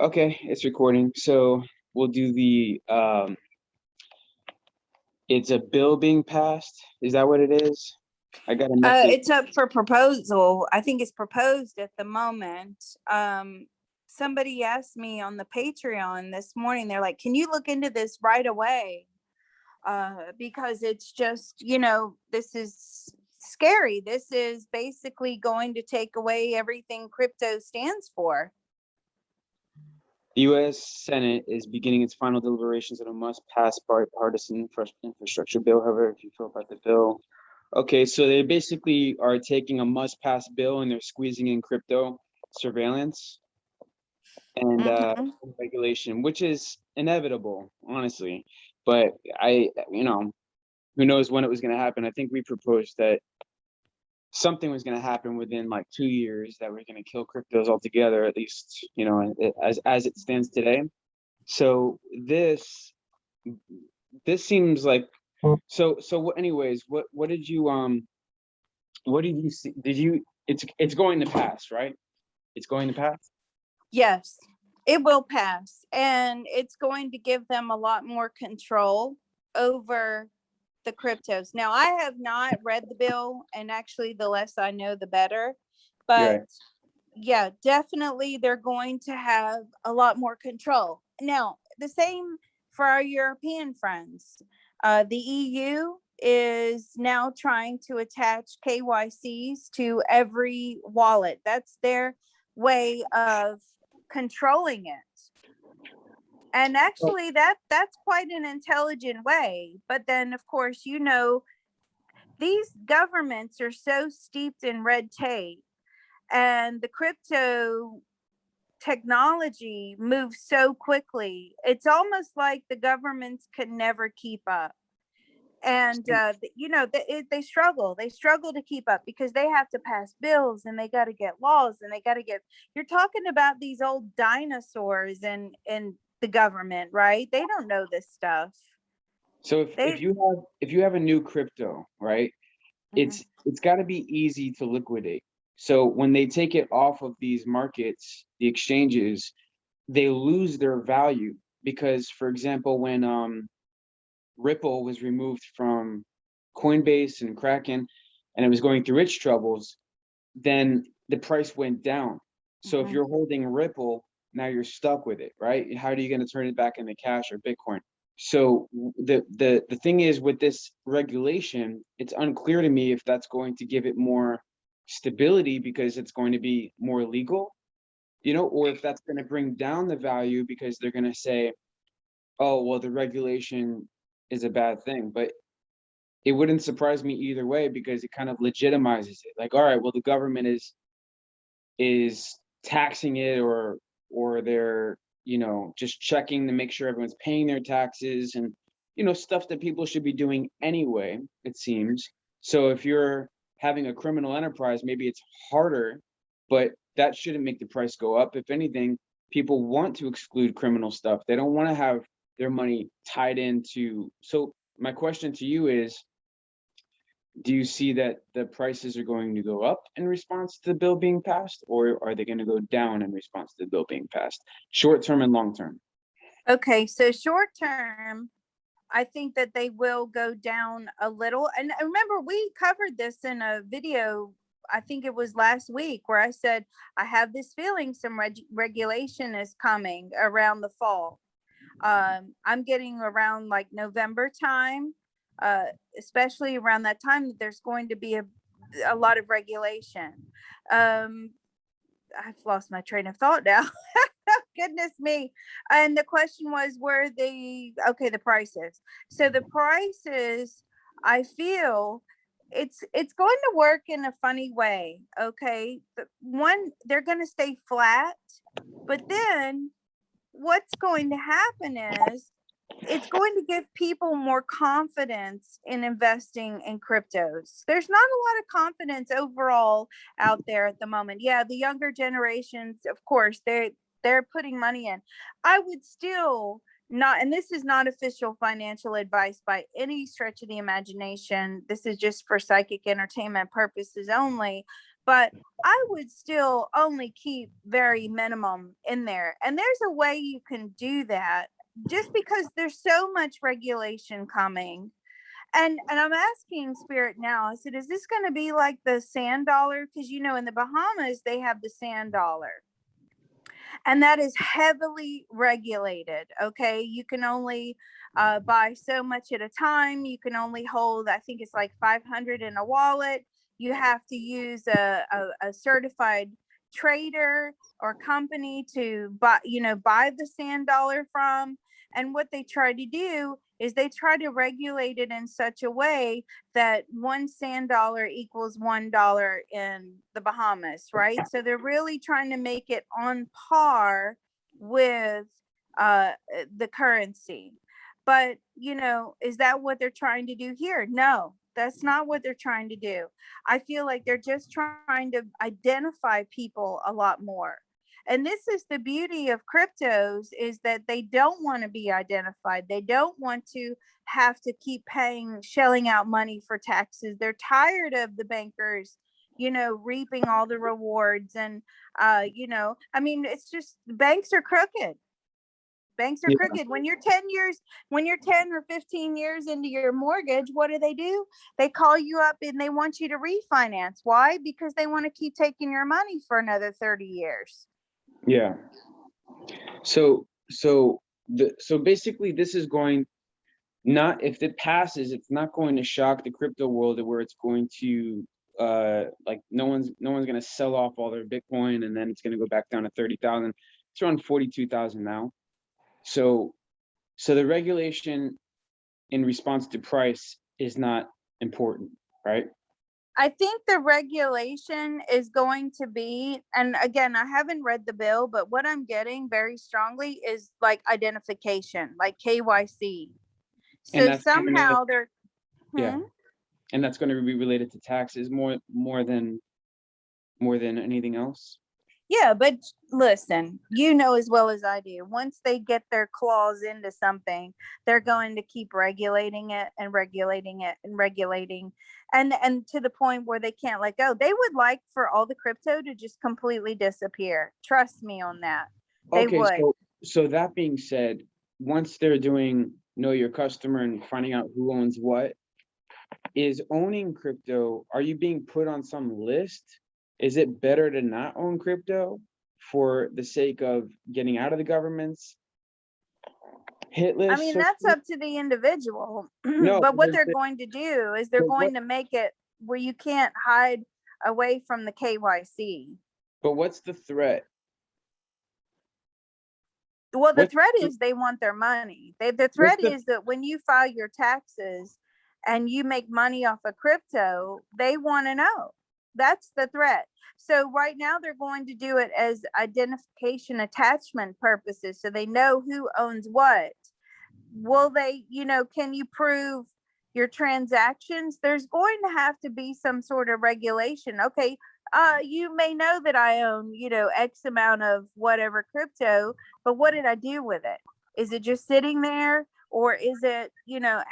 Okay, it's recording. So we'll do the it's a bill being passed. Is that what it is? I got a message. It's up for proposal. I think it's proposed at the moment. Somebody asked me on the Patreon this morning, they're like, can you look into this right away? Because it's just, this is scary. This is basically going to take away everything crypto stands for. The U.S. Senate is beginning its final deliberations on a must-pass bipartisan infrastructure bill. However, if you feel about the bill, okay, so they basically are taking a must-pass bill and they're squeezing in crypto surveillance and Mhm. regulation, which is inevitable, honestly. But who knows when it was going to happen? I think we proposed that something was going to happen within like 2 years, that we're going to kill cryptos altogether, at least, as it stands today. So this seems like anyways, what did you see? It's going to pass, right? It's going to pass. Yes, it will pass. And it's going to give them a lot more control over the cryptos. Now, I have not read the bill, and actually, the less I know, the better. But Right. yeah, definitely they're going to have a lot more control. Now, the same for our European friends. The EU is now trying to attach KYCs to every wallet. That's their way of controlling it. And actually that's quite an intelligent way. But then of course, these governments are so steeped in red tape, and the crypto technology moves so quickly. It's almost like the governments can never keep up. And they struggle to keep up because they have to pass bills, and they got to get laws, and they got to get, you're talking about these old dinosaurs in the government, right? They don't know this stuff. So They if you have a new crypto, right, Mhm. it's got to be easy to liquidate. So when they take it off of these markets, the exchanges, they lose their value because, for example, when Ripple was removed from Coinbase and Kraken, and it was going through its troubles, then the price went down. So if Mhm. you're holding Ripple, now you're stuck with it, right? How are you going to turn it back into cash or Bitcoin? So the thing is, with this regulation, it's unclear to me if that's going to give it more stability because it's going to be more legal, or if that's going to bring down the value because they're going to say, oh, well, the regulation is a bad thing. But it wouldn't surprise me either way because it kind of legitimizes it. Like, all right, well, the government is taxing it, or they're just checking to make sure everyone's paying their taxes, and stuff that people should be doing anyway, it seems. So if you're having a criminal enterprise, maybe it's harder, but that shouldn't make the price go up. If anything, people want to exclude criminal stuff. They don't want to have their money tied into. So my question to you is, do you see that the prices are going to go up in response to the bill being passed, or are they going to go down in response to the bill being passed, short term and long term? Okay, so short term, I think that they will go down a little. And remember, we covered this in a video, I think it was last week, where I said, I have this feeling some regulation is coming around the fall. I'm getting around like November time, uh, especially around that time, that there's going to be a lot of regulation. Um, I've lost my train of thought now. Goodness me. And the question was, the prices. So the prices, I feel it's going to work in a funny way. Okay. But one, they're going to stay flat, but then what's going to happen is it's going to give people more confidence in investing in cryptos. There's not a lot of confidence overall out there at the moment. Yeah, the younger generations, of course, they're putting money in. I would still not, and this is not official financial advice by any stretch of the imagination. This is just for psychic entertainment purposes only. but I would still only keep very minimum in there. And there's a way you can do that just because there's so much regulation coming. And I'm asking Spirit now, I said, is this going to be like the sand dollar? Because, you know, in the Bahamas, they have the sand dollar. And that is heavily regulated. Okay. You can only buy so much at a time. You can only hold, I think it's like 500 in a wallet. You have to use a certified trader or company to buy the sand dollar from. And what they try to do is they try to regulate it in such a way that one sand dollar equals $1 in the Bahamas, right? So they're really trying to make it on par with the currency. But, you know, is that what they're trying to do here? No, that's not what they're trying to do. I feel like they're just trying to identify people a lot more. And this is the beauty of cryptos, is that they don't want to be identified. They don't want to have to keep shelling out money for taxes. They're tired of the bankers, you know, reaping all the rewards. And, I mean, it's just banks are crooked. Banks are Yeah, crooked. When you're 10 or 15 years into your mortgage, what do? They call you up and they want you to refinance. Why? Because they want to keep taking your money for another 30 years. yeah. So basically this is going, not, if it passes, it's not going to shock the crypto world where it's going to like no one's going to sell off all their Bitcoin and then it's going to go back down to 30,000. It's around 42,000 now. So the regulation in response to price is not important, right? I think the regulation is going to be, and again, I haven't read the bill, but what I'm getting very strongly is like identification, like KYC. And So that's gonna, somehow they're, yeah, hmm? and that's going to be related to taxes more than anything else. Yeah, but listen, you know as well as I do, once they get their claws into something, they're going to keep regulating it and regulating it and regulating, and to the point where they can't let go. They would like for all the crypto to just completely disappear. Trust me on that. They Okay, would. so that being said, once they're doing know your customer and finding out who owns what, is owning crypto, are you being put on some list? Is it better to not own crypto for the sake of getting out of the government's hit I list? mean, So to that's speak? up to the individual. No, But but what they're going to do is they're what going to make it where you can't hide away from the KYC. but what's the threat? Well, the What's threat the, is they want their money. The what's threat the is that when you file your taxes and you make money off of crypto, they want to know. That's the threat. So right now they're going to do it as identification attachment purposes, so they know who owns what. Will they, can you prove your transactions? There's going to have to be some sort of regulation. Okay, you may know that I own, X amount of whatever crypto, but what did I do with it? Is it just sitting there? Or is it,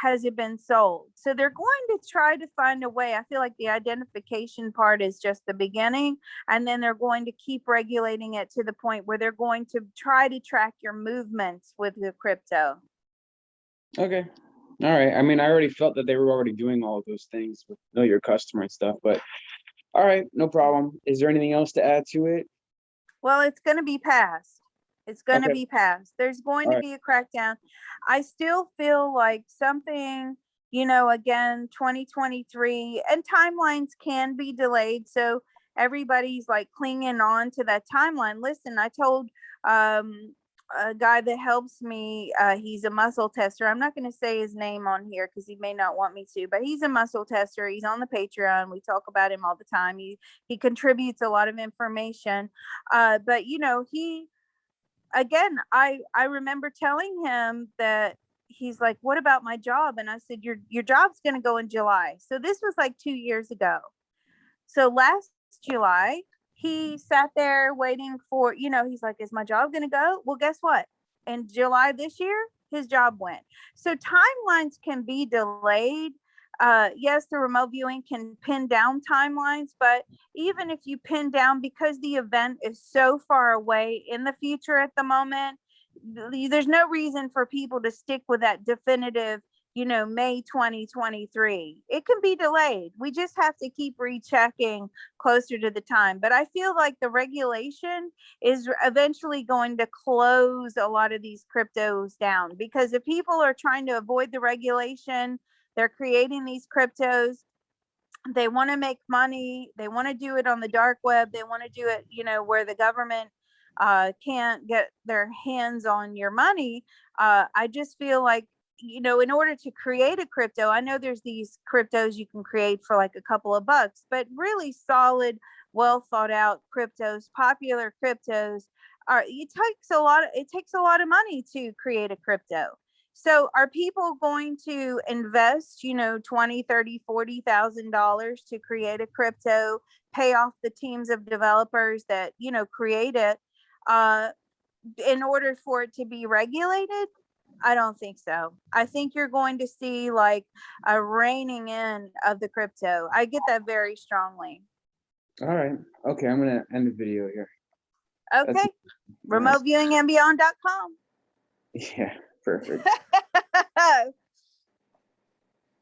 has it been sold? So they're going to try to find a way. I feel like the identification part is just the beginning. And then they're going to keep regulating it to the point where they're going to try to track your movements with the crypto. Okay. All right. I mean, I already felt that they were already doing all of those things with know your customer and stuff, but all right, no problem. Is there anything else to add to it? Well, it's going to be passed. It's going to Okay. be passed. There's going All to right. be a crackdown. I still feel like something, again, 2023, and timelines can be delayed. So everybody's like clinging on to that timeline. Listen, I told a guy that helps me, he's a muscle tester. I'm not going to say his name on here because he may not want me to, but he's a muscle tester. He's on the Patreon. We talk about him all the time. He contributes a lot of information. But he, again, I remember telling him that, he's like, what about my job? And I said, your job's going to go in July. So this was like 2 years ago. So last July, he sat there waiting for, he's like, is my job going to go? Well, guess what? In July this year, his job went. So timelines can be delayed. yes, the remote viewing can pin down timelines, but even if you pin down, because the event is so far away in the future at the moment, there's no reason for people to stick with that definitive, May 2023. It can be delayed. We just have to keep rechecking closer to the time. But I feel like the regulation is eventually going to close a lot of these cryptos down, because if people are trying to avoid the regulation, they're creating these cryptos. They want to make money. They want to do it on the dark web. They want to do it, where the government can't get their hands on your money. I just feel like, in order to create a crypto, I know there's these cryptos you can create for like a couple of bucks, but really solid, well thought out cryptos, popular cryptos it takes a lot of money to create a crypto. So are people going to invest, 20, 30, $40,000 to create a crypto, pay off the teams of developers that, create it, in order for it to be regulated? I don't think so. I think you're going to see like a reining in of the crypto. I get that very strongly. All right. Okay, I'm gonna end the video here. Okay. Nice. Remoteviewingandbeyond.com. Yeah, perfect.